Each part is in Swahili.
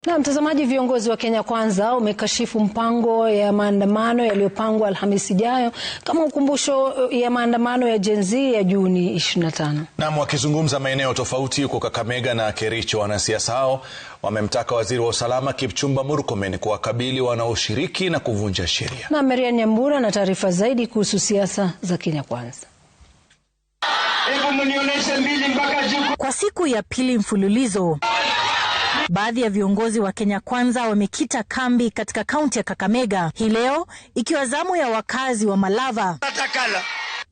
Na mtazamaji, viongozi wa Kenya Kwanza umekashifu mpango ya maandamano yaliyopangwa Alhamisi ijayo kama ukumbusho ya maandamano ya Gen Z ya Juni 25. Na wakizungumza maeneo tofauti huko Kakamega na Kericho, wanasiasa hao wamemtaka waziri wa usalama Kipchumba Murkomen kuwakabili wanaoshiriki na kuvunja sheria. Na Marian Nyambura na taarifa zaidi kuhusu siasa za Kenya Kwanza. Kwa siku ya pili mfululizo, baadhi ya viongozi wa Kenya Kwanza wamekita kambi katika kaunti ya Kakamega hii leo, ikiwa zamu ya wakazi wa Malava.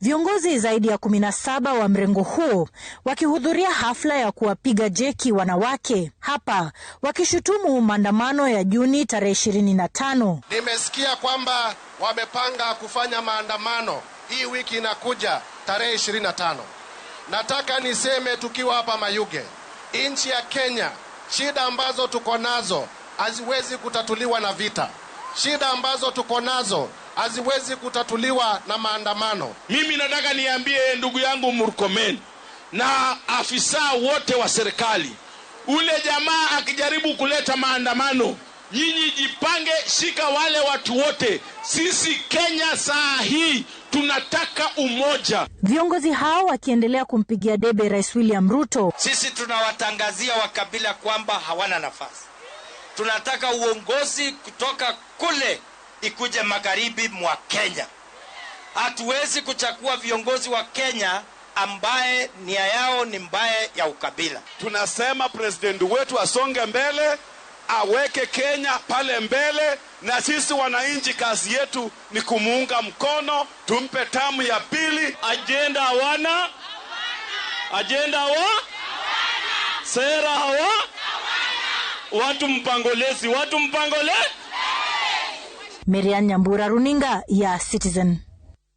Viongozi zaidi ya 17 wa mrengo huo wakihudhuria hafla ya kuwapiga jeki wanawake hapa, wakishutumu maandamano ya Juni tarehe 25. Nimesikia kwamba wamepanga kufanya maandamano hii wiki inakuja tarehe 25. Nataka niseme tukiwa hapa Mayuge, nchi ya Kenya, shida ambazo tuko nazo haziwezi kutatuliwa na vita. Shida ambazo tuko nazo haziwezi kutatuliwa na maandamano. Mimi nataka niambie ndugu yangu Murkomen na afisa wote wa serikali, ule jamaa akijaribu kuleta maandamano, nyinyi jipange, shika wale watu wote. Sisi Kenya saa hii tunataka umoja. Viongozi hao wakiendelea kumpigia debe Rais William Ruto. Sisi tunawatangazia wakabila kwamba hawana nafasi. Tunataka uongozi kutoka kule ikuje magharibi mwa Kenya. Hatuwezi kuchagua viongozi wa Kenya ambaye nia yao ni mbaya ya ukabila. Tunasema president wetu asonge mbele, aweke Kenya pale mbele, na sisi wananchi kazi yetu ni kumuunga mkono, tumpe tamu ya pili. Agenda hawana, agenda sera hawa, watu mpangolezi, watu mpangole. Marian Nyambura, runinga ya Citizen.